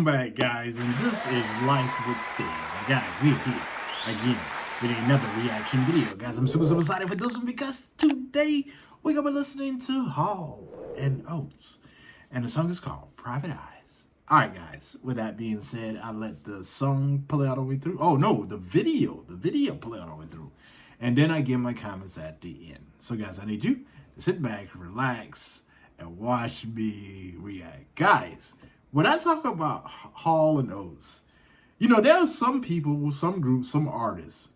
Welcome back, guys, and this is Life with Stan. Guys, we're here again with another reaction video. Guys, I'm super excited for this one because today we're going to be listening to Hall and Oates, and the song is called Private Eyes. Alright, guys, with that being said, I let the song play all the way through. Oh, no, the video play all the way through. And then I give my comments at the end. So, guys, I need you to sit back, relax, and watch me react. Guys, when I talk about Hall and Oates, you know, there are some people, some groups, some artists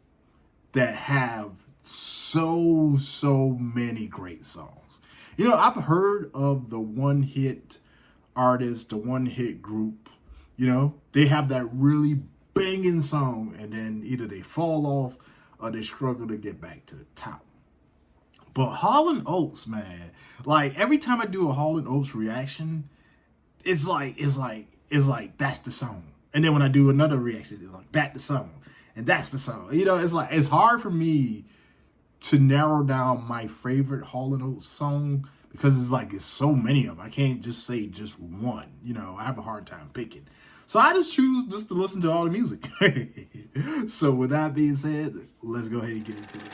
that have so many great songs. You know, I've heard of the one-hit artist, the one-hit group. You know, they have that really banging song, and then either they fall off or they struggle to get back to the top. But Hall and Oates, man, like every time I do a Hall and Oates reaction, it's like that's the song. And then when I do another reaction, it's like that's the song, and that's the song. You know, it's like it's hard for me to narrow down my favorite Hall and Oates song because it's so many of them. I can't just say just one. You know, I have a hard time picking. So I just choose just to listen to all the music. So with that being said, let's go ahead and get into it.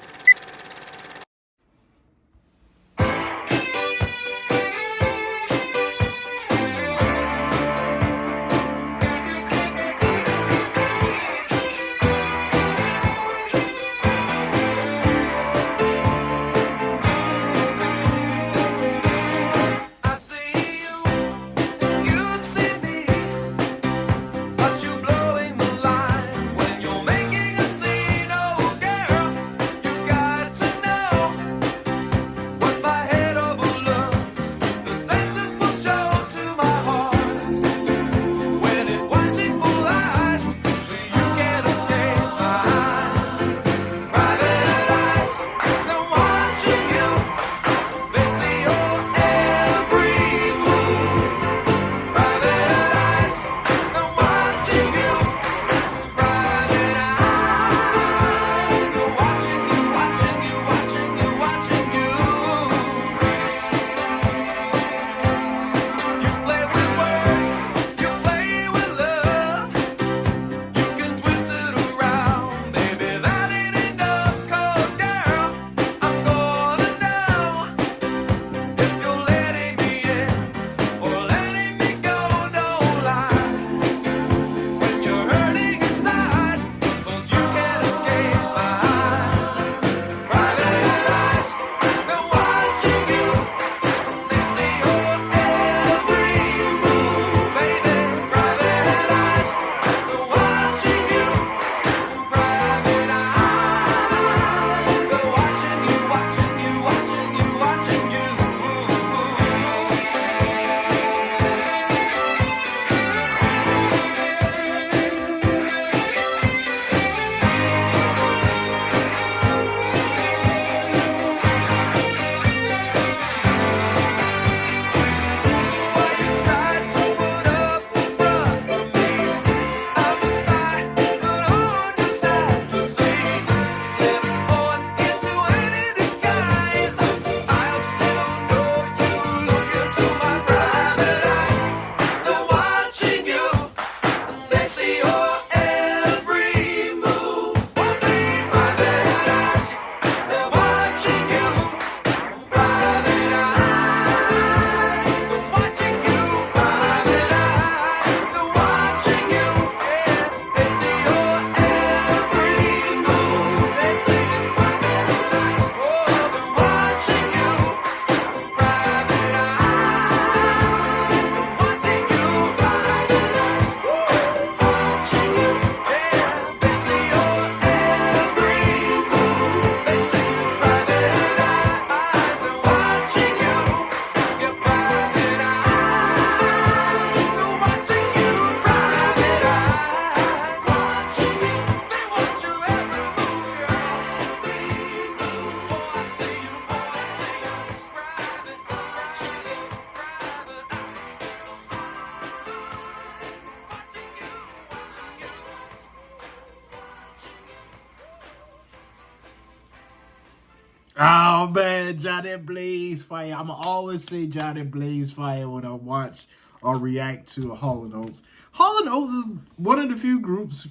Oh man, Johnny Blaze Fire. I'ma always say Johnny Blaze Fire when I watch or react to Hall & Oates. Hall & Oates is one of the few groups,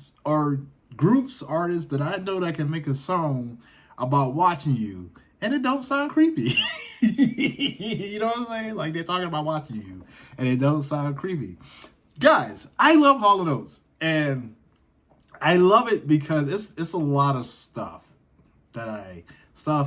artists that I know that can make a song about watching you, and it don't sound creepy. You know what I'm saying? Like, they're talking about watching you, and it don't sound creepy. Guys, I love Hall & Oates, and I love it because it's a lot of stuff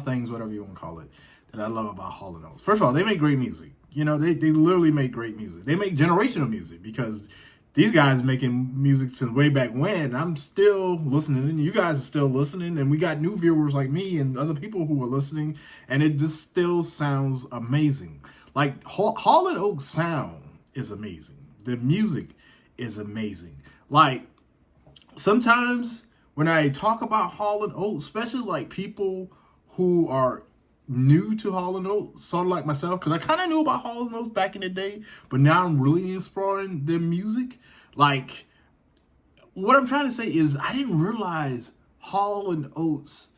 things, whatever you want to call it, that I love about Hall & Oates. First of all, they make great music. You know, they literally make great music. They make generational music, because these guys making music since way back when. I'm still listening, and you guys are still listening, and we got new viewers like me and other people who are listening, and it just still sounds amazing. Like, Hall & Oates sound is amazing. The music is amazing. Like, sometimes when I talk about Hall & Oates, especially like people who are new to Hall & Oates, sort of like myself, because I kind of knew about Hall & Oates back in the day, but now I'm really exploring their music. Like, what I'm trying to say is, I didn't realize Hall & Oates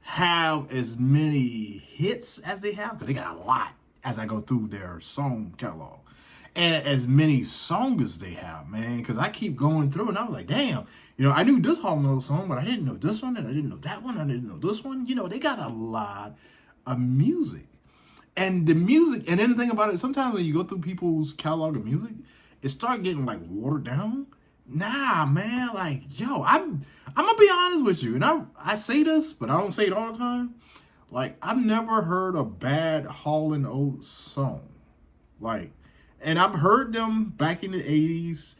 have as many hits as they have, because they got a lot as I go through their song catalog. And as many songs as they have, man, because I keep going through, and I was like, damn, you know, I knew this Hall & Oates song, but I didn't know this one, and I didn't know that one, I didn't know this one. You know, they got a lot of music. And the music, and then the thing about it, sometimes when you go through people's catalog of music, it starts getting like watered down. Nah, man, like, yo, I'm gonna be honest with you, and I say this, but I don't say it all the time. Like, I've never heard a bad Hall & Oates song. Like, and I've heard them back in the 80s,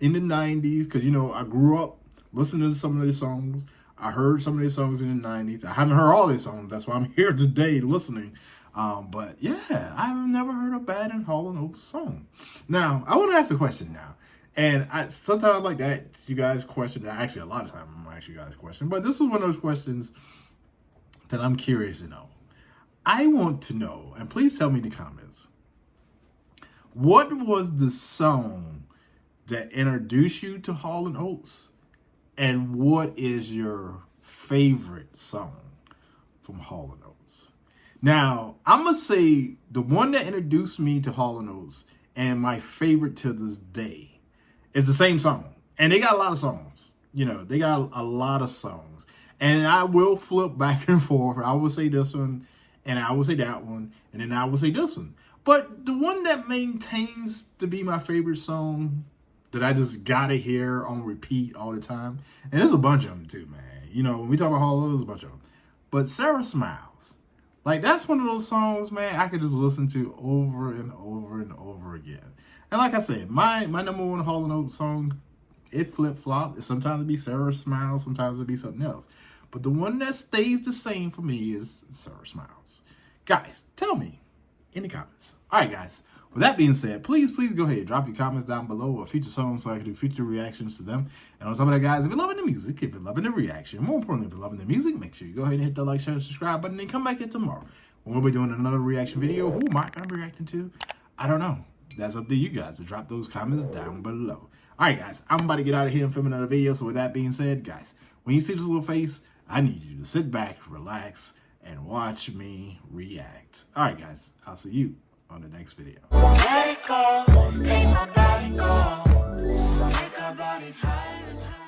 in the 90s, because, you know, I grew up listening to some of their songs. I heard some of their songs in the 90s. I haven't heard all their songs. That's why I'm here today listening. But, yeah, I've never heard a bad Hall & Oates song. Now, I want to ask a question now. And sometimes I like that you guys question. Actually, a lot of times I'm going to ask you guys a question. But this is one of those questions that I'm curious to know. I want to know, and please tell me in the comments, what was the song that introduced you to Hall & Oates? And what is your favorite song from Hall & Oates? Now, I'm going to say the one that introduced me to Hall & Oates and my favorite to this day is the same song. And they got a lot of songs. You know, they got a lot of songs. And I will flip back and forth. I will say this one, and I will say that one, and then I will say this one. But the one that maintains to be my favorite song that I just gotta hear on repeat all the time, and there's a bunch of them too, man. You know, when we talk about Hall & Oates, there's a bunch of them. But Sarah Smiles, like, that's one of those songs, man, I could just listen to over and over and over again. And like I said, my number one Hall & Oates song, it flip-flops. Sometimes it be Sarah Smiles, sometimes it be something else. But the one that stays the same for me is Sarah Smiles. Guys, tell me in the comments. All right, guys. With that being said, please go ahead. Drop your comments down below of future songs so I can do future reactions to them. And on top of that, guys, if you're loving the music, if you're loving the reaction, more importantly, if you're loving the music, make sure you go ahead and hit the like, share, and subscribe button, and come back here tomorrow when we'll be doing another reaction video. Who am I going to be reacting to? I don't know. That's up to you guys to drop those comments down below. All right, guys. I'm about to get out of here and film another video. So with that being said, guys, when you see this little face, I need you to sit back, relax, and watch me react. All right, guys. I'll see you on the next video. Let it go, make my body go, make our bodies higher and higher.